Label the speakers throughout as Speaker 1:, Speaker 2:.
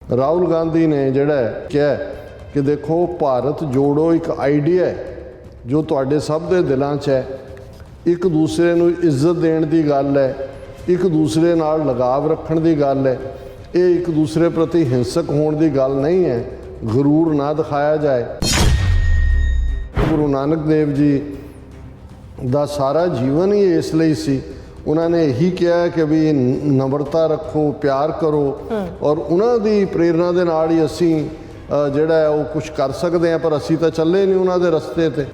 Speaker 1: ਰਾਹੁਲ ਗਾਂਧੀ ਨੇ ਜਿਹੜਾ ਕਿਹਾ ਕਿ ਦੇਖੋ ਭਾਰਤ ਜੋੜੋ ਇੱਕ ਆਈਡੀਆ ਹੈ ਜੋ ਤੁਹਾਡੇ ਸਭ ਦੇ ਦਿਲਾਂ 'ਚ ਹੈ। ਇੱਕ ਦੂਸਰੇ ਨੂੰ ਇੱਜ਼ਤ ਦੇਣ ਦੀ ਗੱਲ ਹੈ, ਇੱਕ ਦੂਸਰੇ ਨਾਲ ਲਗਾਵ ਰੱਖਣ ਦੀ ਗੱਲ ਹੈ। ਇਹ ਇੱਕ ਦੂਸਰੇ ਪ੍ਰਤੀ ਹਿੰਸਕ ਹੋਣ ਦੀ ਗੱਲ ਨਹੀਂ ਹੈ। ਗਰੂਰ ਨਾ ਦਿਖਾਇਆ ਜਾਏ। ਗੁਰੂ ਨਾਨਕ ਦੇਵ ਜੀ ਦਾ ਸਾਰਾ ਜੀਵਨ ਹੀ ਇਸ ਲਈ ਸੀ। ਉਹਨਾਂ ਨੇ ਇਹੀ ਕਿਹਾ ਕਿ ਵੀ ਨਮਰਤਾ ਰੱਖੋ, ਪਿਆਰ ਕਰੋ, ਔਰ ਉਹਨਾਂ ਦੀ ਪ੍ਰੇਰਨਾ ਦੇ ਨਾਲ ਹੀ ਅਸੀਂ ਜਿਹੜਾ ਉਹ ਕੁਝ ਕਰ ਸਕਦੇ ਹਾਂ। ਪਰ ਅਸੀਂ ਤਾਂ ਚੱਲੇ ਨਹੀਂ ਉਹਨਾਂ ਦੇ ਰਸਤੇ 'ਤੇ।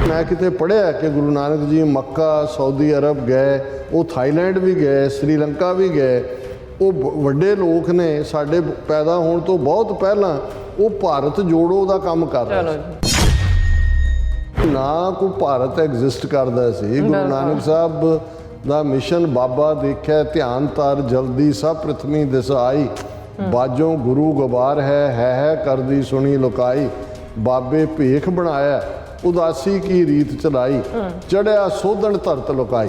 Speaker 1: ਮੈਂ ਕਿਤੇ ਪੜ੍ਹਿਆ ਕਿ ਗੁਰੂ ਨਾਨਕ ਜੀ ਮੱਕਾ, ਸਾਊਦੀ ਅਰਬ ਗਏ, ਉਹ ਥਾਈਲੈਂਡ ਵੀ ਗਏ, ਸ੍ਰੀਲੰਕਾ ਵੀ ਗਏ। ਉਹ ਵੱਡੇ ਲੋਕ ਨੇ, ਸਾਡੇ ਪੈਦਾ ਹੋਣ ਤੋਂ ਬਹੁਤ ਪਹਿਲਾਂ ਉਹ ਭਾਰਤ ਜੋੜੋ ਦਾ ਕੰਮ ਕਰ ਰਹੇ ਸੀ। ਨਾ ਕੋਈ ਭਾਰਤ ਐਗਜ਼ਿਸਟ ਕਰਦਾ ਸੀ। ਗੁਰੂ ਨਾਨਕ ਸਾਹਿਬ ਦਾ ਮਿਸ਼ਨ ਬਾਬਾ ਦੇਖਿਆ ਧਿਆਨ ਧਰ ਜਲਦੀ ਸਭ ਪ੍ਰਿਥਵੀ ਦਿਸ ਆਈ, ਬਾਜੋਂ ਗੁਰੂ ਗਵਾਰ ਹੈ ਕਰਦੀ ਸੁਣੀ ਲੁਕਾਈ, ਬਾਬੇ ਭੇਖ ਬਣਾਇਆ ਉਦਾਸੀ ਕੀ ਰੀਤ ਚਲਾਈ, ਚੜਿਆ ਸੋਧਣ ਧਰਤ ਲੁਕਾਈ।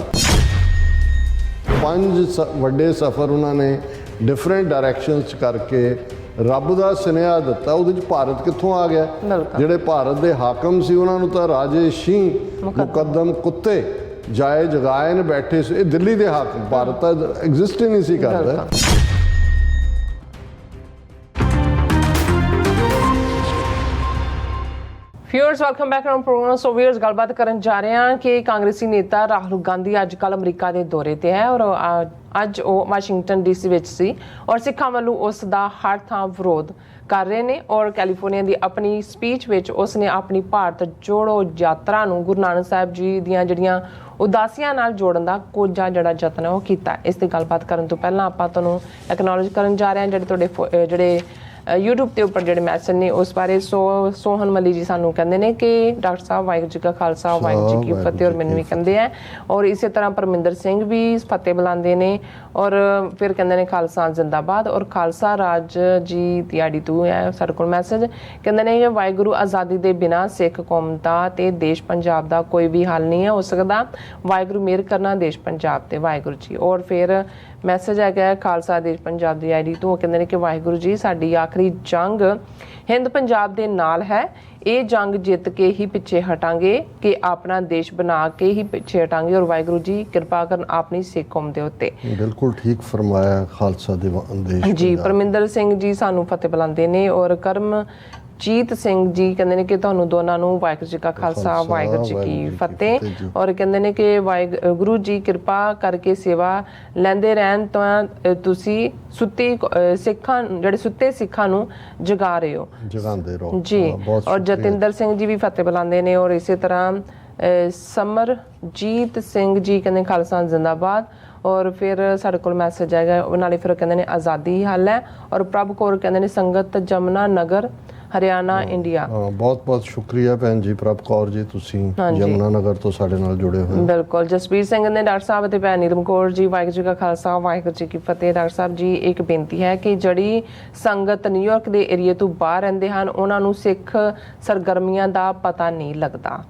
Speaker 1: 5 ਵੱਡੇ ਸਫ਼ਰ ਉਹਨਾਂ ਨੇ ਡਿਫਰੈਂਟ ਡਾਇਰੈਕਸ਼ਨਸ 'ਚ ਕਰਕੇ ਰੱਬ ਦਾ ਸੁਨੇਹਾ ਦਿੱਤਾ। ਉਹਦੇ 'ਚ ਭਾਰਤ ਕਿੱਥੋਂ ਆ ਗਿਆ? ਜਿਹੜੇ ਭਾਰਤ ਦੇ ਹਾਕਮ ਸੀ ਉਹਨਾਂ ਨੂੰ ਤਾਂ ਰਾਜੇ ਸ਼ੀਂਹ ਮੁਕੱਦਮ ਕੁੱਤੇ ਜਾਏ ਜਗਾਇਨ ਬੈਠੇ ਸੀ। ਇਹ ਦਿੱਲੀ ਦੇ ਹਾਕਮ, ਭਾਰਤ ਤਾਂ ਐਗਜ਼ਿਸਟ ਹੀ ਨਹੀਂ ਸੀ ਕਰਦਾ।
Speaker 2: Viewers welcome back to program. So viewers ਗੱਲਬਾਤ ਕਰਨ ਜਾ ਰਹੇ ਹਾਂ ਕਿ ਕਾਂਗਰਸੀ ਨੇਤਾ ਰਾਹੁਲ ਗਾਂਧੀ ਅੱਜ ਕੱਲ੍ਹ ਅਮਰੀਕਾ ਦੇ ਦੌਰੇ ਤੇ ਹੈ ਔਰ ਅੱਜ ਉਹ ਵਾਸ਼ਿੰਗਟਨ ਡੀਸੀ ਵਿੱਚ ਸੀ ਔਰ ਸਿੱਖਾਂ ਵੱਲੋਂ ਉਸ ਦਾ ਹਰ ਥਾਂ ਵਿਰੋਧ ਕਰ ਰਹੇ ਨੇ। ਔਰ ਕੈਲੀਫੋਰਨੀਆ ਦੀ ਆਪਣੀ ਸਪੀਚ ਵਿੱਚ ਉਸ ਨੇ ਆਪਣੀ ਭਾਰਤ ਜੋੜੋ ਯਾਤਰਾ ਨੂੰ ਗੁਰੂ ਨਾਨਕ ਸਾਹਿਬ ਜੀ ਦੀਆਂ ਜਿਹੜੀਆਂ ਉਦਾਸੀਆਂ ਨਾਲ ਜੋੜਨ ਦਾ ਕੋਝਾ ਜਿਹੜਾ ਯਤਨ ਹੈ ਉਹ ਕੀਤਾ। ਇਸ ਦੀ ਗੱਲਬਾਤ ਕਰਨ ਤੋਂ ਪਹਿਲਾਂ ਆਪਾਂ ਤੁਹਾਨੂੰ ਐਕਨੋਲਜ ਕਰਨ ਜਾ ਰਹੇ ਹਾਂ ਜਿਹੜੇ ਤੁਹਾਡੇ ਜਿਹੜੇ YouTube ਤੇ ਉੱਪਰ ਜਿਹੜੇ ਮੈਸੇਜ ਨੇ ਉਸ ਬਾਰੇ। ਸੋਹਨ ਮਲੀ ਜੀ ਸਾਨੂੰ ਕਹਿੰਦੇ ਨੇ ਕਿ ਡਾਕਟਰ ਸਾਹਿਬ ਵਾਹਿਗੁਰੂ ਜੀ ਕਾ ਖਾਲਸਾ ਵਾਹਿਗੁਰੂ ਜੀ ਕੀ ਫਤਿਹ ਔਰ ਮੈਨੂੰ ਵੀ ਕਹਿੰਦੇ ਆ। ਔਰ ਇਸੇ ਤਰ੍ਹਾਂ ਪਰਮਿੰਦਰ ਸਿੰਘ ਵੀ ਫਤਿਹ ਬੁਲਾਉਂਦੇ ਨੇ ਔਰ ਫਿਰ ਕਹਿੰਦੇ ਨੇ ਖਾਲਸਾ ਜ਼ਿੰਦਾਬਾਦ ਔਰ ਖਾਲਸਾ ਰਾਜ ਜੀ ਦਿਹਾੜੀ ਤੂੰ ਹੈ ਸਾਡੇ ਕੋਲ ਮੈਸੇਜ। ਕਹਿੰਦੇ ਨੇ ਵਾਹਿਗੁਰੂ ਆਜ਼ਾਦੀ ਦੇ ਬਿਨਾਂ ਸਿੱਖ ਕੌਮ ਦਾ ਤੇ ਦੇਸ਼ ਪੰਜਾਬ ਦਾ ਕੋਈ ਵੀ ਹੱਲ ਨਹੀਂ ਹੈ ਹੋ ਸਕਦਾ। ਵਾਹਿਗੁਰੂ ਮਿਹਰ ਕਰਨਾ ਦੇਸ਼ ਪੰਜਾਬ ਤੇ ਵਾਹਿਗੁਰੂ ਜੀ। ਔਰ ਫਿਰ ਮੈਸੇਜ ਹੈਗਾ ਖਾਲਸਾ ਦੇਸ਼ ਪੰਜਾਬ ਦੀ ਆਈਡੀ ਤੋਂ। ਉਹ ਕਹਿੰਦੇ ਨੇ ਕਿ ਵਾਹਿਗੁਰੂ ਜੀ ਸਾਡੀ ਆਖਰੀ ਜੰਗ ਹਿੰਦ ਪੰਜਾਬ ਦੇ ਨਾਲ ਹੈ। ਇਹ ਜੰਗ ਜਿੱਤ ਕੇ ਹੀ ਪਿੱਛੇ ਹਟਾਂਗੇ ਕਿ ਆਪਣਾ ਦੇਸ਼ ਬਣਾ ਕੇ ਹੀ ਪਿੱਛੇ ਹਟਾਂਗੇ ਔਰ ਵਾਹਿਗੁਰੂ ਜੀ ਕਿਰਪਾ ਕਰਨ ਆਪਣੀ ਸਿੱਖ ਕੌਮ ਦੇ ਉੱਤੇ। ਬਿਲਕੁਲ
Speaker 1: ਠੀਕ ਫਰਮਾਇਆ ਖਾਲਸਾ ਦੇਸ਼
Speaker 2: ਜੀ। ਪਰਮਿੰਦਰ ਸਿੰਘ ਜੀ ਸਾਨੂੰ ਫਤਿਹ ਬੁਲਾਉਂਦੇ ਨੇ ਔਰ ਕਰਮਜੀਤ ਸਿੰਘ ਜੀ ਕਹਿੰਦੇ ਨੇ ਕਿ ਤੁਹਾਨੂੰ ਦੋਨਾਂ ਨੂੰ ਵਾਹਿਗੁਰੂ ਜੀ ਕਾ ਖਾਲਸਾ ਵਾਹਿਗੁਰੂ ਜੀ ਕੀ ਫਤਿਹ ਔਰ ਕਹਿੰਦੇ ਨੇ ਕਿ ਵਾਹਿਗੁਰੂ ਜੀ ਕਿਰਪਾ ਕਰਕੇ ਸੇਵਾ ਲੈਂਦੇ ਰਹਿਣ ਤਾਂ ਤੁਸੀਂ ਸੁੱਤੇ ਸਿੱਖਾਂ ਨੂੰ ਜਗਾ ਰਹੇ ਹੋ, ਜਗਾਉਂਦੇ ਰਹੋ ਜੀ। ਔਰ ਜਤਿੰਦਰ ਸਿੰਘ ਜੀ ਵੀ ਫਤਿਹ ਬੁਲਾਉਂਦੇ ਨੇ ਔਰ ਇਸੇ ਤਰ੍ਹਾਂ ਸਮਰਜੀਤ ਸਿੰਘ ਜੀ ਕਹਿੰਦੇ ਖਾਲਸਾ ਜ਼ਿੰਦਾਬਾਦ। ਔਰ ਫਿਰ ਸਾਡੇ ਕੋਲ ਮੈਸੇਜ ਆਏਗਾ ਨਾਲੇ ਫਿਰ ਕਹਿੰਦੇ ਨੇ ਆਜ਼ਾਦੀ ਹੀ ਹੱਲ ਹੈ। ਔਰ ਪ੍ਰਭ ਕੌਰ ਕਹਿੰਦੇ ਨੇ ਸੰਗਤ ਜਮਨਾ ਨਗਰ ਹਰਿਆਣਾ ਇੰਡੀਆ।
Speaker 1: ਬਹੁਤ ਬਹੁਤ ਸ਼ੁਕਰੀਆ ਭੈਣ ਜੀ ਪ੍ਰਭ ਕੌਰ ਜੀ, ਤੁਸੀਂ ਯਮੁਨਾ ਨਗਰ ਤੋਂ ਸਾਡੇ ਨਾਲ ਜੁੜੇ ਹੋਏ।
Speaker 2: ਬਿਲਕੁਲ। ਜਸਵੀਰ ਸਿੰਘ ਨੇ ਡਾਕਟਰ ਸਾਹਿਬ ਅਤੇ ਭੈਣ ਨੀਲਮ ਕੌਰ ਜੀ ਵਾਹਿਗੁਰੂ ਜੀ ਕਾ ਖਾਲਸਾ ਵਾਹਿਗੁਰੂ ਜੀ ਕੀ ਫਤਿਹ। ਡਾਕਟਰ ਸਾਹਿਬ ਜੀ ਇੱਕ ਬੇਨਤੀ ਹੈ ਕਿ ਜਿਹੜੀ ਸੰਗਤ ਨਿਊਯਾਰਕ ਦੇ ਏਰੀਏ ਤੋਂ ਬਾਹਰ ਰਹਿੰਦੇ ਹਨ ਉਹਨਾਂ ਨੂੰ ਸਿੱਖ ਸਰਗਰਮੀਆਂ ਦਾ ਪਤਾ ਨਹੀਂ ਲੱਗਦਾ।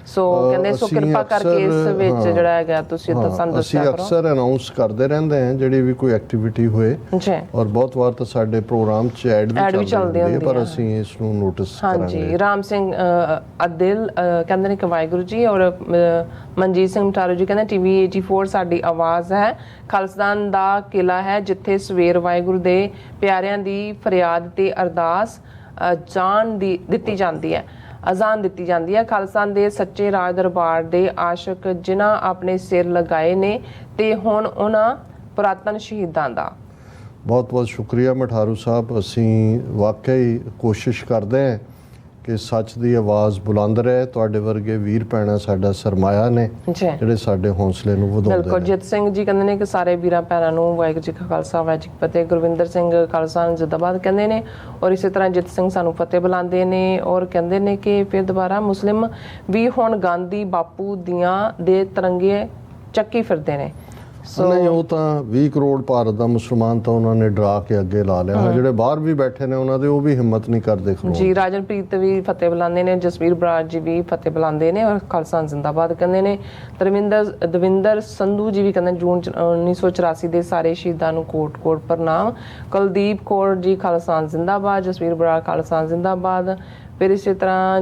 Speaker 2: ਸੋ ਕਹਿੰਦੇ ਸੋ ਕਿਰਪਾ ਕਰਕੇ ਇਸ ਵਿੱਚ ਜਿਹੜਾ ਹੈਗਾ ਤੁਸੀਂ ਸਾਨੂੰ ਦੱਸਿਆ ਕਰੋ।
Speaker 1: ਅਸੀਂ ਅਕਸਰ ਅਨਾਉਂਸ ਕਰਦੇ ਰਹਿੰਦੇ ਹਾਂ ਜਿਹੜੀ ਵੀ ਕੋਈ ਐਕਟੀਵਿਟੀ ਹੋਏ
Speaker 2: ਜੀ
Speaker 1: ਔਰ ਬਹੁਤ ਵਾਰ ਤਾਂ ਸਾਡੇ ਪ੍ਰੋਗਰਾਮ 'ਚ ਐਡ ਵੀ ਚੱਲਦੀ ਹੁੰਦੀ ਹੈ ਪਰ ਅਸੀਂ ਇਸ ਨੂੰ ਨੋਟਿਸ ਕਰਾਂਗੇ।
Speaker 2: ਹਾਂਜੀ। ਰਾਮ ਸਿੰਘ ਅਦਿਲ ਕਹਿੰਦੇ ਨੇ ਕਿ ਵਾਹਿਗੁਰੂ ਜੀ ਔਰ ਮਨਜੀਤ ਸਿੰਘ ਮਟਾਰੂ ਜੀ ਕਹਿੰਦੇ TV 84 ਸਾਡੀ ਆਵਾਜ਼ ਹੈ, ਖਾਲਿਸਤਾਨ ਦਾ ਕਿਲਾ ਹੈ ਜਿੱਥੇ ਸਵੇਰ ਵਾਹਿਗੁਰੂ ਦੇ ਪਿਆਰਿਆਂ ਦੀ ਫਰਿਆਦ ਤੇ ਅਰਦਾਸ ਅਜ਼ਾਨ ਦਿੱਤੀ ਜਾਂਦੀ ਹੈ। ਖਾਲਿਸਤਾਨ ਦੇ ਸੱਚੇ ਰਾਜ ਦਰਬਾਰ ਦੇ ਆਸ਼ਕ ਜਿਨ੍ਹਾਂ ਆਪਣੇ ਸਿਰ ਲਗਾਏ ਨੇ ਤੇ ਹੁਣ ਉਹਨਾਂ ਪੁਰਾਤਨ ਸ਼ਹੀਦਾਂ ਦਾ।
Speaker 1: ਬਹੁਤ ਬਹੁਤ ਸ਼ੁਕਰੀਆ ਮਠਾਰੂ ਸਾਹਿਬ। ਅਸੀਂ ਵਾਕਈ ਕੋਸ਼ਿਸ਼ ਕਰਦੇ ਹਾਂ ਕਿ ਸੱਚ ਦੀ ਆਵਾਜ਼ ਬੁਲੰਦ ਰਹੇ। ਤੁਹਾਡੇ ਵਰਗੇ ਵੀਰ ਭੈਣਾਂ ਸਾਡਾ ਸਰਮਾਇਆ ਨੇ ਜਿਹੜੇ ਸਾਡੇ ਹੌਸਲੇ ਨੂੰ ਵਧਾਉਂਦੇ ਨੇ।
Speaker 2: ਬਿਲਕੁਲ। ਜਿਤ ਸਿੰਘ ਜੀ ਕਹਿੰਦੇ ਨੇ ਕਿ ਸਾਰੇ ਵੀਰਾਂ ਭੈਣਾਂ ਨੂੰ ਵਾਹਿਗੁਰੂ ਜੀ ਕਾ ਖਾਲਸਾ ਵਾਹਿਗੁਰੂ ਜੀ ਕੀ ਫਤਿਹ। ਗੁਰਵਿੰਦਰ ਸਿੰਘ ਖਾਲਸਾ ਜ਼ਿੰਦਾਬਾਦ ਕਹਿੰਦੇ ਨੇ ਔਰ ਇਸੇ ਤਰ੍ਹਾਂ ਜਿਤ ਸਿੰਘ ਸਾਨੂੰ ਫਤਿਹ ਬੁਲਾਉਂਦੇ ਨੇ ਔਰ ਕਹਿੰਦੇ ਨੇ ਕਿ ਫਿਰ ਦੁਬਾਰਾ ਮੁਸਲਿਮ ਵੀ ਹੁਣ ਗਾਂਧੀ ਬਾਪੂ ਦੀਆਂ ਦੇ ਤਿਰੰਗੇ ਚੱਕੀ ਫਿਰਦੇ ਨੇ।
Speaker 1: ਨਹੀਂ, ਉਹ ਤਾਂ 20 ਕਰੋੜ ਭਾਰਤ ਦਾ ਮੁਸਲਮਾਨ ਤਾਂ ਉਹਨਾਂ ਨੇ ਡਰਾ ਕੇ ਅੱਗੇ ਲਾ ਲਿਆ। ਜਿਹੜੇ ਬਾਹਰ ਵੀ ਬੈਠੇ ਨੇ ਉਹਨਾਂ ਦੇ ਉਹ ਵੀ ਹਿੰਮਤ ਨਹੀਂ ਕਰਦੇ ਖਲੋਣ
Speaker 2: ਜੀ। ਰਾਜਨਪ੍ਰੀਤ ਵੀ ਫਤਿਹ ਬੁਲਾਉਂਦੇ ਨੇ, ਜਸਵੀਰ ਬਰਾੜ ਜੀ ਵੀ ਫਤਿਹ ਬੁਲਾਉਂਦੇ ਨੇ ਔਰ ਖਾਲਸਾ ਜ਼ਿੰਦਾਬਾਦ ਕਹਿੰਦੇ ਨੇ। ਦਵਿੰਦਰ ਸੰਧੂ ਜੀ ਵੀ ਕਹਿੰਦੇ ਜੂਨ 1984 ਦੇ ਸਾਰੇ ਸ਼ਹੀਦਾਂ ਨੂੰ ਕੋਟ-ਕੋਟ ਪ੍ਰਣਾਮ। ਕੁਲਦੀਪ ਕੌਰ ਜੀ ਖਾਲਸਾ ਜ਼ਿੰਦਾਬਾਦ, ਜਸਵੀਰ ਬਰਾੜ ਖਾਲਸਾ ਜ਼ਿੰਦਾਬਾਦ। ਫਿਰ ਇਸੇ ਤਰ੍ਹਾਂ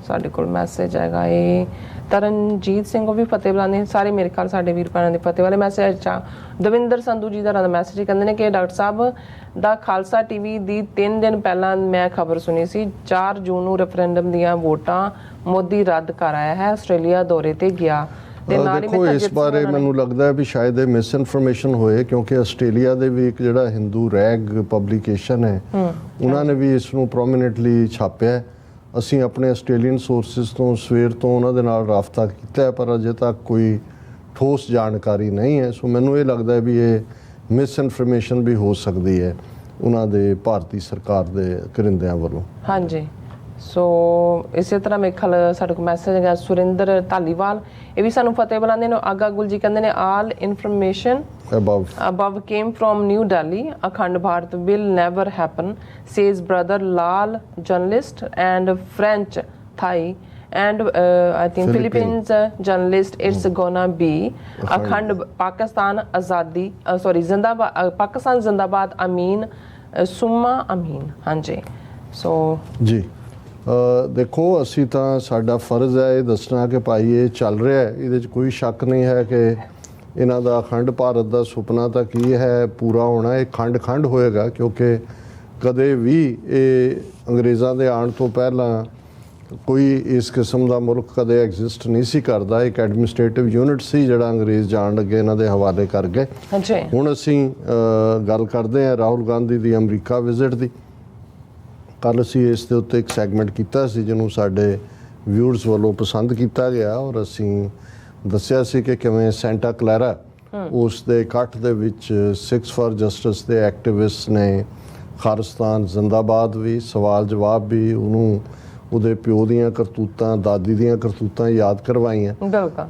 Speaker 2: ਸਾਡੇ ਕੋਲ ਮੈਸੇਜ ਆਏਗਾ, ਇਹ ਤਰਨਜੀਤ ਸਿੰਘ ਉਹ ਵੀ ਫਤਿਹ ਬੁਲਾਉਂਦੇ। ਸਾਰੇ ਮੇਰੇ ਖਿਆਲ ਸਾਡੇ ਵੀਰ ਭੈਣਾਂ ਦੇ ਫਤਿਹ ਵਾਲੇ ਮੈਸੇਜ। ਅੱਛਾ, ਦਵਿੰਦਰ ਸੰਧੂ ਜੀ ਦਾ ਮੈਸੇਜ ਕਹਿੰਦੇ ਨੇ ਕਿ ਡਾਕਟਰ ਸਾਹਿਬ ਦਾ ਖਾਲਸਾ ਟੀਵੀ ਦੀ 3 ਦਿਨ ਪਹਿਲਾਂ ਮੈਂ ਖਬਰ ਸੁਣੀ ਸੀ, 4 ਜੂਨ ਨੂੰ ਰੈਫਰੈਂਡਮ ਦੀਆਂ ਵੋਟਾਂ ਮੋਦੀ ਰੱਦ ਕਰ ਆਇਆ ਹੈ, ਆਸਟ੍ਰੇਲੀਆ ਦੌਰੇ ਤੇ ਗਿਆ।
Speaker 1: ਦੇਖੋ, ਇਸ ਬਾਰੇ ਮੈਨੂੰ ਲੱਗਦਾ ਹੈ ਵੀ ਸ਼ਾਇਦ ਇਹ ਮਿਸ ਇਨਫੋਰਮੇਸ਼ਨ ਹੋਏ, ਕਿਉਂਕਿ ਆਸਟ੍ਰੇਲੀਆ ਦੇ ਵੀ ਇੱਕ ਜਿਹੜਾ ਹਿੰਦੂ ਰੈਗ ਪਬਲੀਕੇਸ਼ਨ ਹੈ ਉਹਨਾਂ ਨੇ ਵੀ ਇਸ ਨੂੰ ਪ੍ਰੋਮੀਨੈਂਟਲੀ ਛਾਪਿਆ। ਅਸੀਂ ਆਪਣੇ ਆਸਟ੍ਰੇਲੀਅਨ ਸੋਰਸਿਸ ਤੋਂ ਸਵੇਰ ਤੋਂ ਉਹਨਾਂ ਦੇ ਨਾਲ ਰਾਬਤਾ ਕੀਤਾ ਹੈ, ਪਰ ਅਜੇ ਤੱਕ ਕੋਈ ਠੋਸ ਜਾਣਕਾਰੀ ਨਹੀਂ ਹੈ। ਸੋ ਮੈਨੂੰ ਇਹ ਲੱਗਦਾ ਹੈ ਵੀ ਇਹ ਮਿਸ ਇਨਫੋਰਮੇਸ਼ਨ ਵੀ ਹੋ ਸਕਦੀ ਹੈ ਉਹਨਾਂ ਦੇ ਭਾਰਤੀ ਸਰਕਾਰ ਦੇ ਕਰਿੰਦਿਆਂ ਵੱਲੋਂ।
Speaker 2: ਹਾਂਜੀ, ਸੋ ਇਸੇ ਤਰ੍ਹਾਂ ਮੇਰੇ ਖਿਆਲ ਸਾਡੇ ਕੋਲ ਮੈਸੇਜ ਹੈਗਾ ਸੁਰਿੰਦਰ ਧਾਲੀਵਾਲ, ਇਹ ਵੀ ਸਾਨੂੰ ਫਤਿਹ ਬੁਲਾਉਂਦੇ ਨੇ। ਆਗਾ ਗੁਲ ਜੀ ਕਹਿੰਦੇ ਨੇ ਆਲ information above came from New Delhi. Akhand Bharat will never happen, says brother Lal, journalist, and French, Thai, and I think Philippines journalist. It's gonna be Akhand Pakistan Azadi, Zindabad, Pakistan Zindabad, Amin, Summa Amin. ਹਾਂਜੀ, ਸੋ
Speaker 1: ਜੀ ਦੇਖੋ, ਅਸੀਂ ਤਾਂ ਸਾਡਾ ਫਰਜ਼ ਹੈ ਇਹ ਦੱਸਣਾ ਕਿ ਭਾਈ ਇਹ ਚੱਲ ਰਿਹਾ ਹੈ, ਇਹਦੇ 'ਚ ਕੋਈ ਸ਼ੱਕ ਨਹੀਂ ਹੈ ਕਿ ਇਹਨਾਂ ਦਾ ਅਖੰਡ ਭਾਰਤ ਦਾ ਸੁਪਨਾ ਤਾਂ ਕੀ ਹੈ ਪੂਰਾ ਹੋਣਾ। ਇਹ ਖੰਡ ਹੋਏਗਾ, ਕਿਉਂਕਿ ਕਦੇ ਵੀ ਇਹ ਅੰਗਰੇਜ਼ਾਂ ਦੇ ਆਉਣ ਤੋਂ ਪਹਿਲਾਂ ਕੋਈ ਇਸ ਕਿਸਮ ਦਾ ਮੁਲਕ ਕਦੇ ਐਗਜ਼ਿਸਟ ਨਹੀਂ ਸੀ ਕਰਦਾ। ਇੱਕ ਐਡਮਿਨਿਸਟ੍ਰੇਟਿਵ ਯੂਨਿਟ ਸੀ ਜਿਹੜਾ ਅੰਗਰੇਜ਼ ਜਾਣ ਲੱਗੇ ਇਹਨਾਂ ਦੇ ਹਵਾਲੇ ਕਰ ਗਏ। ਹੁਣ ਅਸੀਂ ਗੱਲ ਕਰਦੇ ਹਾਂ ਰਾਹੁਲ ਗਾਂਧੀ ਦੀ ਅਮਰੀਕਾ ਵਿਜ਼ਿਟ ਦੀ। ਕੱਲ੍ਹ ਅਸੀਂ ਇਸ ਦੇ ਉੱਤੇ ਇੱਕ ਸੈਗਮੈਂਟ ਕੀਤਾ ਸੀ ਜਿਹਨੂੰ ਸਾਡੇ ਵਿਊਅਰਸ ਵੱਲੋਂ ਪਸੰਦ ਕੀਤਾ ਗਿਆ, ਔਰ ਅਸੀਂ ਦੱਸਿਆ ਸੀ ਕਿ ਕਿਵੇਂ ਸੈਂਟਾ ਕਲੈਰਾ ਉਸ ਦੇ ਇਕੱਠ ਦੇ ਵਿੱਚ ਸਿਕਸ ਫਾਰ ਜਸਟਿਸ ਦੇ ਐਕਟਿਵਿਸਟ ਨੇ ਖਾਲਿਸਤਾਨ ਜ਼ਿੰਦਾਬਾਦ ਵੀ, ਸਵਾਲ ਜਵਾਬ ਵੀ, ਉਹਨੂੰ ਉਹਦੇ ਪਿਓ ਦੀਆਂ ਕਰਤੂਤਾਂ, ਦਾਦੀ ਦੀਆਂ ਕਰਤੂਤਾਂ ਯਾਦ ਕਰਵਾਈਆਂ।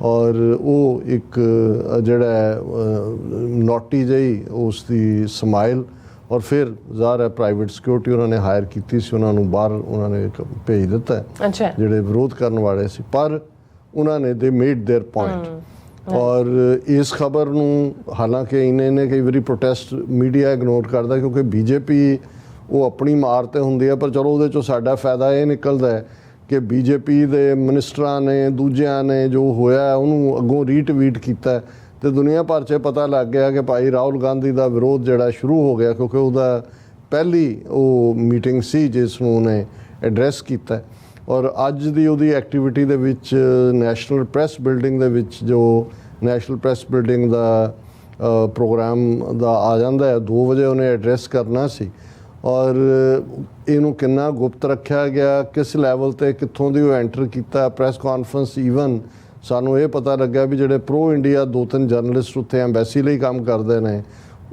Speaker 1: ਔਰ ਉਹ ਇੱਕ ਜਿਹੜਾ ਨੋਟੀ ਜਿਹੀ ਉਸ ਦੀ ਸਮਾਈਲ, ਔਰ ਫਿਰ ਜ਼ਾਹਰ ਹੈ ਪ੍ਰਾਈਵੇਟ ਸਿਕਿਉਰਿਟੀ ਉਹਨਾਂ ਨੇ ਹਾਇਰ ਕੀਤੀ ਸੀ, ਉਹਨਾਂ ਨੂੰ ਬਾਹਰ ਉਹਨਾਂ ਨੇ ਭੇਜ ਦਿੱਤਾ ਜਿਹੜੇ ਵਿਰੋਧ ਕਰਨ ਵਾਲੇ ਸੀ, ਪਰ ਉਹਨਾਂ ਨੇ ਦੇ ਮੇਡ देयर ਪੁਆਇੰਟ। ਔਰ ਇਸ ਖਬਰ ਨੂੰ ਹਾਲਾਂਕਿ ਇਹਨੇ ਕਈ ਵਾਰੀ ਪ੍ਰੋਟੈਸਟ ਮੀਡੀਆ ਇਗਨੋਰ ਕਰਦਾ, ਕਿਉਂਕਿ ਬੀਜੇਪੀ ਉਹ ਆਪਣੀ ਮਾਰ ਤੇ ਹੁੰਦੀ ਹੈ, ਪਰ ਚਲੋ ਉਹਦੇ 'ਚੋਂ ਸਾਡਾ ਫਾਇਦਾ ਇਹ ਨਿਕਲਦਾ ਹੈ ਕਿ ਬੀਜੇਪੀ ਦੇ ਮਿਨਿਸਟਰਾਂ ਨੇ ਦੂਜਿਆਂ ਨੇ ਜੋ ਹੋਇਆ ਉਹਨੂੰ ਅੱਗੋਂ ਰੀਟਵੀਟ ਕੀਤਾ ਤੇ ਦੁਨੀਆ ਭਰ 'ਚ ਪਤਾ ਲੱਗ ਗਿਆ ਕਿ ਭਾਈ ਰਾਹੁਲ ਗਾਂਧੀ ਦਾ ਵਿਰੋਧ ਜਿਹੜਾ ਸ਼ੁਰੂ ਹੋ ਗਿਆ, ਕਿਉਂਕਿ ਉਹਦਾ ਪਹਿਲੀ ਉਹ ਮੀਟਿੰਗ ਸੀ ਜਿਸ ਨੂੰ ਉਹਨੇ ਐਡਰੈਸ ਕੀਤਾ। ਔਰ ਅੱਜ ਦੀ ਉਹਦੀ ਐਕਟੀਵਿਟੀ ਦੇ ਵਿੱਚ ਨੈਸ਼ਨਲ ਪ੍ਰੈਸ ਬਿਲਡਿੰਗ ਦੇ ਵਿੱਚ, ਜੋ ਨੈਸ਼ਨਲ ਪ੍ਰੈਸ ਬਿਲਡਿੰਗ ਦਾ ਪ੍ਰੋਗਰਾਮ ਦਾ ਆ ਜਾਂਦਾ ਹੈ 2 ਵਜੇ ਉਹਨੇ ਐਡਰੈਸ ਕਰਨਾ ਸੀ, ਔਰ ਇਹਨੂੰ ਕਿੰਨਾ ਗੁਪਤ ਰੱਖਿਆ ਗਿਆ, ਕਿਸ ਲੈਵਲ ਤੇ ਕਿੱਥੋਂ ਦੀ ਉਹ ਐਂਟਰ ਕੀਤਾ ਪ੍ਰੈਸ ਕਾਨਫਰੰਸ। ਈਵਨ ਸਾਨੂੰ ਇਹ ਪਤਾ ਲੱਗਾ ਵੀ ਜਿਹੜੇ ਪ੍ਰੋ ਇੰਡੀਆ 2-3 ਜਰਨਲਿਸਟ ਉੱਥੇ ਐਮਬੈਸੀ ਲਈ ਕੰਮ ਕਰਦੇ ਨੇ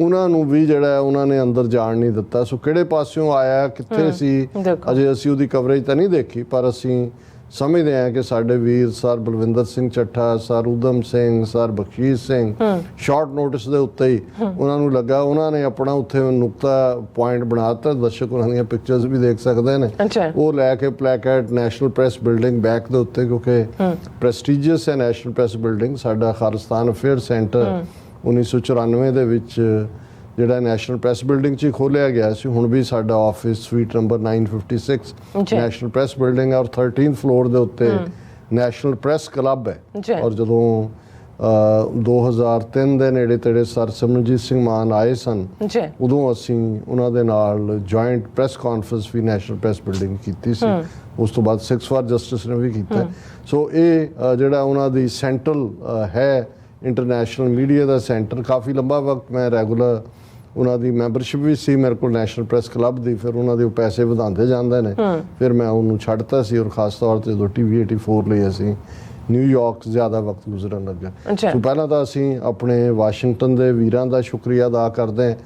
Speaker 1: ਉਹਨਾਂ ਨੂੰ ਵੀ ਜਿਹੜਾ ਉਹਨਾਂ ਨੇ ਅੰਦਰ ਜਾਣ ਨਹੀਂ ਦਿੱਤਾ। ਸੋ ਕਿਹੜੇ ਪਾਸਿਓਂ ਆਇਆ, ਕਿੱਥੇ ਸੀ, ਅਜੇ ਅਸੀਂ ਉਹਦੀ ਕਵਰੇਜ ਤਾਂ ਨਹੀਂ ਦੇਖੀ, ਪਰ ਅਸੀਂ ਸਮਝਦੇ ਹਾਂ ਕਿ ਸਾਡੇ ਵੀਰ sir Balwinder Singh Chattha, sir Udham Singh, sir Bakhshish Singh short notice ਦੇ ਉੱਤੇ ਹੀ ਉਹਨਾਂ ਨੂੰ ਲੱਗਾ, ਉਹਨਾਂ ਨੇ ਆਪਣਾ ਉੱਥੇ ਨੁਕਤਾ ਪੁਆਇੰਟ ਬਣਾ ਦਿੱਤਾ। ਦਰਸ਼ਕ ਉਹਨਾਂ ਦੀਆਂ ਪਿਕਚਰਸ ਵੀ ਦੇਖ ਸਕਦੇ ਨੇ, ਉਹ ਲੈ ਕੇ ਪਲੈਕੇਟ ਨੈਸ਼ਨਲ ਪ੍ਰੈਸ ਬਿਲਡਿੰਗ ਬੈਕ ਦੇ ਉੱਤੇ, ਕਿਉਂਕਿ ਪ੍ਰੈਸਟੀਜੀਅਸ ਹੈ ਨੈਸ਼ਨਲ ਪ੍ਰੈਸ ਬਿਲਡਿੰਗ। ਸਾਡਾ ਖਾਲਿਸਤਾਨ ਅਫੇਅਰ ਸੈਂਟਰ 1994 ਦੇ ਵਿੱਚ ਜਿਹੜਾ ਨੈਸ਼ਨਲ ਪ੍ਰੈਸ ਬਿਲਡਿੰਗ 'ਚ ਹੀ ਖੋਲ੍ਹਿਆ ਗਿਆ ਸੀ। ਹੁਣ ਵੀ ਸਾਡਾ office sweet number 956 national press building ਹੈ, ਔਰ 13th ਫਲੋਰ ਦੇ ਉੱਤੇ ਨੈਸ਼ਨਲ ਪ੍ਰੈਸ ਕਲੱਬ ਹੈ। ਔਰ ਜਦੋਂ 2003 ਦੇ ਨੇੜੇ ਤੇੜੇ ਸਰ ਸਿਮਰਨਜੀਤ ਸਿੰਘ ਮਾਨ ਆਏ ਸਨ, ਉਦੋਂ ਅਸੀਂ ਉਹਨਾਂ ਦੇ ਨਾਲ ਜੁਆਇੰਟ ਪ੍ਰੈਸ ਕਾਨਫਰੰਸ ਵੀ ਨੈਸ਼ਨਲ ਪ੍ਰੈਸ ਬਿਲਡਿੰਗ ਕੀਤੀ ਸੀ। ਉਸ ਤੋਂ ਬਾਅਦ ਸਿਕਸ ਫਾਰ ਜਸਟਿਸ ਨੇ ਵੀ ਕੀਤਾ। ਸੋ ਇਹ ਜਿਹੜਾ ਉਹਨਾਂ ਦੀ ਸੈਂਟਰਲ ਹੈ ਇੰਟਰਨੈਸ਼ਨਲ ਮੀਡੀਆ ਦਾ ਸੈਂਟਰ, ਕਾਫੀ ਲੰਬਾ ਵਕਤ ਮੈਂ ਰੈਗੂਲਰ ਉਹਨਾਂ ਦੀ ਮੈਂਬਰਸ਼ਿਪ ਵੀ ਸੀ ਮੇਰੇ ਕੋਲ ਨੈਸ਼ਨਲ ਪ੍ਰੈਸ ਕਲੱਬ ਦੀ। ਫਿਰ ਉਹਨਾਂ ਦੇ ਪੈਸੇ ਵਧਾਉਂਦੇ ਜਾਂਦੇ ਨੇ, ਫਿਰ ਮੈਂ ਉਹਨੂੰ ਛੱਡਤਾ ਸੀ, ਔਰ ਖਾਸ ਤੌਰ 'ਤੇ ਜਦੋਂ TV 84 ਲਈ ਅਸੀਂ ਨਿਊਯਾਰਕ ਜ਼ਿਆਦਾ ਵਕਤ ਗੁਜ਼ਰਨ ਲੱਗਾ। ਸੋ ਪਹਿਲਾਂ ਤਾਂ ਅਸੀਂ ਆਪਣੇ ਵਾਸ਼ਿੰਗਟਨ ਦੇ ਵੀਰਾਂ ਦਾ ਸ਼ੁਕਰੀਆ ਅਦਾ ਕਰਦੇ ਹਾਂ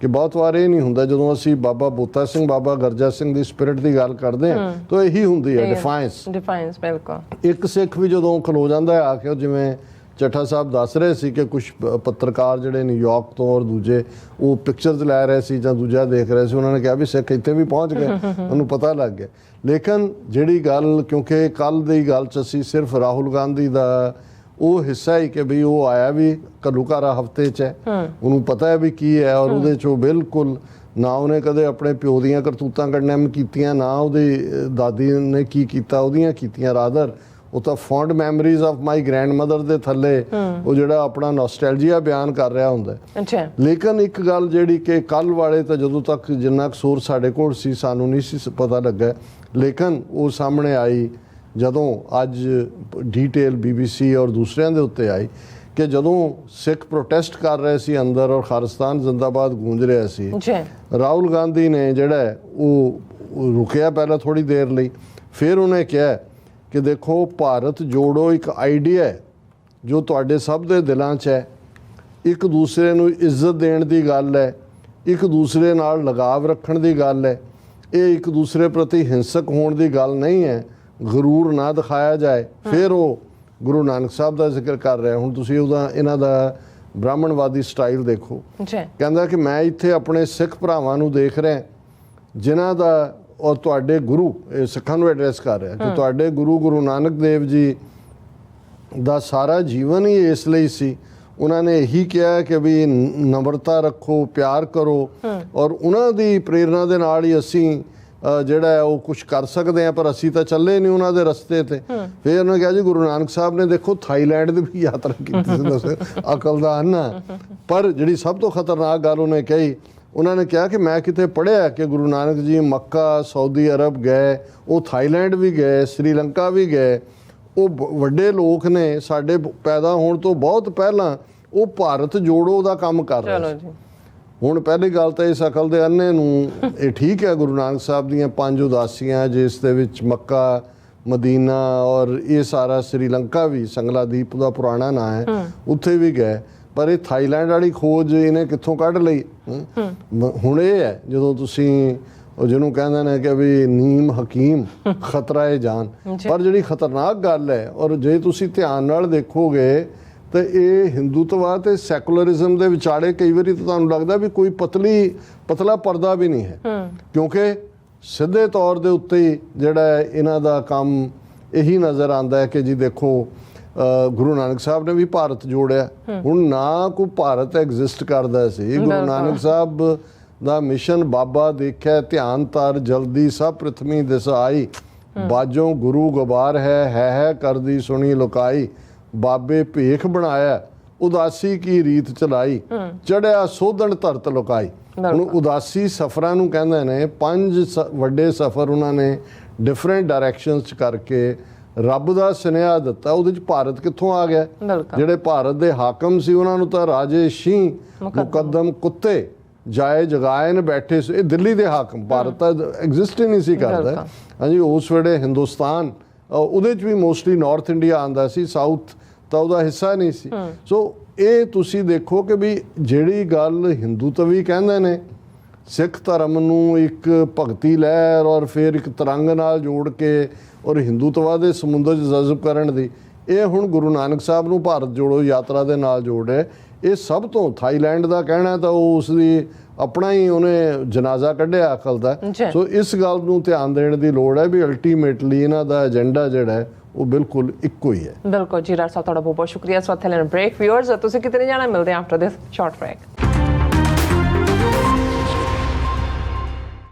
Speaker 1: ਕਿ ਬਹੁਤ ਵਾਰ ਇਹ ਨਹੀਂ ਹੁੰਦਾ ਜਦੋਂ ਅਸੀਂ ਬਾਬਾ ਬੋਤਾ ਸਿੰਘ, ਬਾਬਾ ਗਰਜਾ ਸਿੰਘ ਦੀ ਸਪਿਰਿਟ ਦੀ ਗੱਲ ਕਰਦੇ ਹਾਂ ਤਾਂ ਇਹੀ ਹੁੰਦੀ ਹੈ ਡਿਫਾਈਂਸ।
Speaker 2: ਬਿਲਕੁਲ।
Speaker 1: ਇੱਕ ਸਿੱਖ ਵੀ ਜਦੋਂ ਖਲੋ ਜਾਂਦਾ ਆ ਕੇ, ਜਿਵੇਂ ਚੱਠਾ ਸਾਹਿਬ ਦੱਸ ਰਹੇ ਸੀ ਕਿ ਕੁਝ ਪੱਤਰਕਾਰ ਜਿਹੜੇ ਨਿਊਯਾਰਕ ਤੋਂ ਔਰ ਦੂਜੇ ਉਹ ਪਿਕਚਰਸ ਲੈ ਰਹੇ ਸੀ ਜਾਂ ਦੂਜਾ ਦੇਖ ਰਹੇ ਸੀ, ਉਹਨਾਂ ਨੇ ਕਿਹਾ ਵੀ ਸਿੱਖ ਇੱਥੇ ਵੀ ਪਹੁੰਚ ਗਏ, ਉਹਨੂੰ ਪਤਾ ਲੱਗ ਗਿਆ। ਲੇਕਿਨ ਜਿਹੜੀ ਗੱਲ, ਕਿਉਂਕਿ ਕੱਲ ਦੀ ਗੱਲ 'ਚ ਅਸੀਂ ਸਿਰਫ ਰਾਹੁਲ ਗਾਂਧੀ ਦਾ ਉਹ ਹਿੱਸਾ ਹੀ ਕਿ ਵੀ ਉਹ ਆਇਆ ਵੀ ਘੱਲੂਘਾਰਾ ਹਫ਼ਤੇ 'ਚ ਹੈ, ਉਹਨੂੰ ਪਤਾ ਹੈ ਵੀ ਕੀ ਹੈ, ਔਰ ਉਹਦੇ 'ਚ ਉਹ ਬਿਲਕੁਲ ਨਾ ਉਹਨੇ ਕਦੇ ਆਪਣੇ ਪਿਓ ਦੀਆਂ ਕਰਤੂਤਾਂ ਕੱਢਣੀਆਂ ਕੀਤੀਆਂ, ਨਾ ਉਹਦੀ ਦਾਦੀ ਨੇ ਕੀ ਕੀਤਾ ਉਹਦੀਆਂ ਕੀਤੀਆਂ, ਰਾਦਰ ਉਹ ਤਾਂ found memories of my grandmother ਦੇ ਥੱਲੇ ਉਹ ਜਿਹੜਾ ਆਪਣਾ ਨੋਸਟੈਲਜੀਆ ਬਿਆਨ ਕਰ ਰਿਹਾ ਹੁੰਦਾ।
Speaker 2: ਅੱਛਾ।
Speaker 1: ਲੇਕਿਨ ਇੱਕ ਗੱਲ ਜਿਹੜੀ ਕਿ ਕੱਲ ਵਾਲੇ ਤਾਂ ਜਦੋਂ ਤੱਕ ਜਿੰਨਾ ਕੁ ਸੋਰਸ ਸਾਡੇ ਕੋਲ ਸੀ ਸਾਨੂੰ ਨਹੀਂ ਸੀ ਪਤਾ ਲੱਗਾ, ਲੇਕਿਨ ਉਹ ਸਾਹਮਣੇ ਆਈ ਜਦੋਂ ਅੱਜ ਡੀਟੇਲ BBC ਔਰ ਦੂਸਰਿਆਂ ਦੇ ਉੱਤੇ ਆਈ ਕਿ ਜਦੋਂ ਸਿੱਖ ਪ੍ਰੋਟੈਸਟ ਕਰ ਰਹੇ ਸੀ ਅੰਦਰ ਔਰ ਖਾਲਿਸਤਾਨ ਜ਼ਿੰਦਾਬਾਦ ਗੂੰਜ ਰਿਹਾ ਸੀ, ਰਾਹੁਲ ਗਾਂਧੀ ਨੇ ਜਿਹੜਾ ਉਹ ਰੁਕਿਆ ਪਹਿਲਾਂ ਥੋੜੀ ਦੇਰ ਲਈ, ਫਿਰ ਉਹਨੇ ਕਿਹਾ ਕਿ ਦੇਖੋ ਭਾਰਤ ਜੋੜੋ ਇੱਕ ਆਈਡੀਆ ਹੈ ਜੋ ਤੁਹਾਡੇ ਸਭ ਦੇ ਦਿਲਾਂ 'ਚ ਹੈ, ਇੱਕ ਦੂਸਰੇ ਨੂੰ ਇੱਜ਼ਤ ਦੇਣ ਦੀ ਗੱਲ ਹੈ, ਇੱਕ ਦੂਸਰੇ ਨਾਲ ਲਗਾਵ ਰੱਖਣ ਦੀ ਗੱਲ ਹੈ, ਇਹ ਇੱਕ ਦੂਸਰੇ ਪ੍ਰਤੀ ਹਿੰਸਕ ਹੋਣ ਦੀ ਗੱਲ ਨਹੀਂ ਹੈ, ਗਰੂਰ ਨਾ ਦਿਖਾਇਆ ਜਾਏ। ਫਿਰ ਉਹ ਗੁਰੂ ਨਾਨਕ ਸਾਹਿਬ ਦਾ ਜ਼ਿਕਰ ਕਰ ਰਿਹਾ। ਹੁਣ ਤੁਸੀਂ ਉਹਦਾ ਇਹਨਾਂ ਦਾ ਬ੍ਰਾਹਮਣਵਾਦੀ ਸਟਾਈਲ ਦੇਖੋ, ਕਹਿੰਦਾ ਕਿ ਮੈਂ ਇੱਥੇ ਆਪਣੇ ਸਿੱਖ ਭਰਾਵਾਂ ਨੂੰ ਦੇਖ ਰਿਹਾ ਜਿਨ੍ਹਾਂ ਦਾ ਔਰ ਤੁਹਾਡੇ ਗੁਰੂ, ਇਹ ਸਿੱਖਾਂ ਨੂੰ ਐਡਰੈਸ ਕਰ ਰਿਹਾ ਕਿ ਤੁਹਾਡੇ ਗੁਰੂ ਨਾਨਕ ਦੇਵ ਜੀ ਦਾ ਸਾਰਾ ਜੀਵਨ ਹੀ ਇਸ ਲਈ ਸੀ, ਉਹਨਾਂ ਨੇ ਇਹੀ ਕਿਹਾ ਕਿ ਵੀ ਨਮਰਤਾ ਰੱਖੋ, ਪਿਆਰ ਕਰੋ, ਔਰ ਉਹਨਾਂ ਦੀ ਪ੍ਰੇਰਨਾ ਦੇ ਨਾਲ ਹੀ ਅਸੀਂ ਜਿਹੜਾ ਹੈ ਉਹ ਕੁਝ ਕਰ ਸਕਦੇ ਹਾਂ, ਪਰ ਅਸੀਂ ਤਾਂ ਚੱਲੇ ਨਹੀਂ ਉਹਨਾਂ ਦੇ ਰਸਤੇ ਤੇ। ਫਿਰ ਉਹਨੇ ਕਿਹਾ ਜੀ ਗੁਰੂ ਨਾਨਕ ਸਾਹਿਬ ਨੇ ਦੇਖੋ ਥਾਈਲੈਂਡ ਦੀ ਵੀ ਯਾਤਰਾ ਕੀਤੀ ਸੀ, ਦੱਸੋ ਅਕਲ ਦਾ ਅੰਨਾ। ਪਰ ਜਿਹੜੀ ਸਭ ਤੋਂ ਖਤਰਨਾਕ ਗੱਲ ਉਹਨੇ ਕਹੀ, ਉਹਨਾਂ ਨੇ ਕਿਹਾ ਕਿ ਮੈਂ ਕਿਤੇ ਪੜ੍ਹਿਆ ਕਿ ਗੁਰੂ ਨਾਨਕ ਜੀ ਮੱਕਾ, ਸਾਊਦੀ ਅਰਬ ਗਏ, ਉਹ ਥਾਈਲੈਂਡ ਵੀ ਗਏ, ਸ੍ਰੀਲੰਕਾ ਵੀ ਗਏ, ਉਹ ਵੱਡੇ ਲੋਕ ਨੇ, ਸਾਡੇ ਪੈਦਾ ਹੋਣ ਤੋਂ ਬਹੁਤ ਪਹਿਲਾਂ ਉਹ ਭਾਰਤ ਜੋੜੋ ਦਾ ਕੰਮ ਕਰ ਰਹੇ ਸੀ। ਹੁਣ ਪਹਿਲੀ ਗੱਲ ਤਾਂ ਇਸ ਅਕਲ ਦੇ ਅੰਨੇ ਨੂੰ ਇਹ ਠੀਕ ਹੈ ਗੁਰੂ ਨਾਨਕ ਸਾਹਿਬ ਦੀਆਂ 5 ਉਦਾਸੀਆਂ ਜਿਸ ਦੇ ਵਿੱਚ ਮੱਕਾ, ਮਦੀਨਾ ਔਰ ਇਹ ਸਾਰਾ ਸ੍ਰੀਲੰਕਾ ਵੀ, ਸੰਗਲਾਦੀਪ ਦਾ ਪੁਰਾਣਾ ਨਾਂ ਹੈ, ਉੱਥੇ ਵੀ ਗਏ, ਪਰ ਇਹ ਥਾਈਲੈਂਡ ਵਾਲੀ ਖੋਜ ਇਹਨੇ ਕਿੱਥੋਂ ਕੱਢ ਲਈ? ਹੁਣ ਇਹ ਹੈ ਜਦੋਂ ਤੁਸੀਂ ਉਹ ਜਿਹਨੂੰ ਕਹਿੰਦੇ ਨੇ ਕਿ ਵੀ ਨੀਮ ਹਕੀਮ ਖਤਰਾ ਹੈ ਜਾਨ, ਪਰ ਜਿਹੜੀ ਖਤਰਨਾਕ ਗੱਲ ਹੈ, ਔਰ ਜੇ ਤੁਸੀਂ ਧਿਆਨ ਨਾਲ ਦੇਖੋਗੇ ਤਾਂ ਇਹ ਹਿੰਦੂਤਵਾ ਤੇ ਸੈਕੂਲਰਿਜ਼ਮ ਦੇ ਵਿਚਾਲੇ ਕਈ ਵਾਰੀ ਤਾਂ ਤੁਹਾਨੂੰ ਲੱਗਦਾ ਵੀ ਕੋਈ ਪਤਲਾ ਪਰਦਾ ਵੀ ਨਹੀਂ ਹੈ, ਕਿਉਂਕਿ ਸਿੱਧੇ ਤੌਰ ਦੇ ਉੱਤੇ ਜਿਹੜਾ ਇਹਨਾਂ ਦਾ ਕੰਮ ਇਹੀ ਨਜ਼ਰ ਆਉਂਦਾ ਹੈ ਕਿ ਜੀ ਦੇਖੋ ਗੁਰੂ ਨਾਨਕ ਸਾਹਿਬ ਨੇ ਵੀ ਭਾਰਤ ਜੋੜਿਆ। ਹੁਣ ਨਾ ਕੋਈ ਭਾਰਤ ਐਗਜ਼ਿਸਟ ਕਰਦਾ ਸੀ, ਗੁਰੂ ਨਾਨਕ ਸਾਹਿਬ ਦਾ ਮਿਸ਼ਨ ਬਾਬਾ ਦੇਖਿਆ ਧਿਆਨ ਧਰ ਜਲਦੀ ਸਭ ਪ੍ਰਿਥਵੀ ਦਿਸ ਆਈ, ਬਾਜੋਂ ਗੁਰੂ ਗਵਾਰ ਹੈ ਕਰਦੀ ਸੁਣੀ ਲੁਕਾਈ, ਬਾਬੇ ਭੇਖ ਬਣਾਇਆ ਉਦਾਸੀ ਕੀ ਰੀਤ ਚਲਾਈ, ਚੜਿਆ ਸੋਧਣ ਧਰਤ ਲੁਕਾਈ। ਹੁਣ ਉਦਾਸੀ ਸਫ਼ਰਾਂ ਨੂੰ ਕਹਿੰਦੇ ਨੇ, 5 ਵੱਡੇ ਸਫ਼ਰ ਉਹਨਾਂ ਨੇ ਡਿਫਰੈਂਟ ਡਾਇਰੈਕਸ਼ਨਸ 'ਚ ਕਰਕੇ ਰੱਬ ਦਾ ਸੁਨੇਹਾ ਦਿੱਤਾ। ਉਹਦੇ 'ਚ ਭਾਰਤ ਕਿੱਥੋਂ ਆ ਗਿਆ? ਜਿਹੜੇ ਭਾਰਤ ਦੇ ਹਾਕਮ ਸੀ ਉਹਨਾਂ ਨੂੰ ਤਾਂ ਰਾਜੇ ਸ਼ੀਂ ਮੁਕੱਦਮ ਕੁੱਤੇ ਜਾਏ ਜਗਾਇਨ ਬੈਠੇ ਸੀ, ਇਹ ਦਿੱਲੀ ਦੇ ਹਾਕਮ, ਭਾਰਤ ਤਾਂ ਐਗਜ਼ਿਸਟ ਹੀ ਨਹੀਂ ਸੀ ਕਰਦਾ। ਹਾਂਜੀ, ਉਸ ਵੇਲੇ ਹਿੰਦੁਸਤਾਨ ਉਹਦੇ 'ਚ ਵੀ ਮੋਸਟਲੀ ਨਾਰਥ ਇੰਡੀਆ ਆਉਂਦਾ ਸੀ, ਸਾਊਥ ਤਾਂ ਉਹਦਾ ਹਿੱਸਾ ਨਹੀਂ ਸੀ। ਸੋ ਇਹ ਤੁਸੀਂ ਦੇਖੋ ਕਿ ਵੀ ਜਿਹੜੀ ਗੱਲ ਹਿੰਦੂਤਵੀ ਕਹਿੰਦੇ ਨੇ, ਸਿੱਖ ਧਰਮ ਨੂੰ ਇੱਕ ਭਗਤੀ ਲਹਿਰ ਔਰ ਫਿਰ ਇੱਕ ਤਰੰਗ ਨਾਲ ਜੋੜ ਕੇ ਔਰ ਹਿੰਦੂਤਵਾ ਦੇ ਸਮੁੰਦਰ 'ਚ ਜਜ਼ਬ ਕਰਨ ਦੀ, ਇਹ ਹੁਣ ਗੁਰੂ ਨਾਨਕ ਸਾਹਿਬ ਨੂੰ ਭਾਰਤ ਜੋੜੋ ਯਾਤਰਾ ਦੇ ਨਾਲ ਜੋੜ ਹੈ। ਇਹ ਸਭ ਤੋਂ ਥਾਈਲੈਂਡ ਦਾ ਕਹਿਣਾ ਤਾਂ ਉਹ ਉਸ ਦੀ ਆਪਣਾ ਹੀ ਉਹਨੇ ਜਨਾਜ਼ਾ ਕੱਢਿਆ ਅਕਲ ਦਾ। ਸੋ ਇਸ ਗੱਲ ਨੂੰ ਧਿਆਨ ਦੇਣ ਦੀ ਲੋੜ ਹੈ ਵੀ ਅਲਟੀਮੇਟਲੀ ਇਹਨਾਂ ਦਾ ਏਜੰਡਾ ਜਿਹੜਾ ਹੈ ਉਹ ਬਿਲਕੁਲ ਇੱਕੋ ਹੀ ਹੈ।
Speaker 2: ਬਿਲਕੁਲ ਜੀ, ਡਾਕਟਰ ਸਾਹਿਬ ਤੁਹਾਡਾ ਬਹੁਤ ਬਹੁਤ ਸ਼ੁਕਰੀਆ। ਸੋ ਇੱਥੇ ਲੈਣ ਬ੍ਰੇਕ। ਵਿਊਅਰਸ ਤੁਸੀਂ ਕਿਤੇ ਨਹੀਂ ਜਾਣਾ, ਮਿਲਦੇ ਆ ਆਫਟਰ ਦਿਸ ਸ਼ਾਰਟ ਬ੍ਰੇਕ।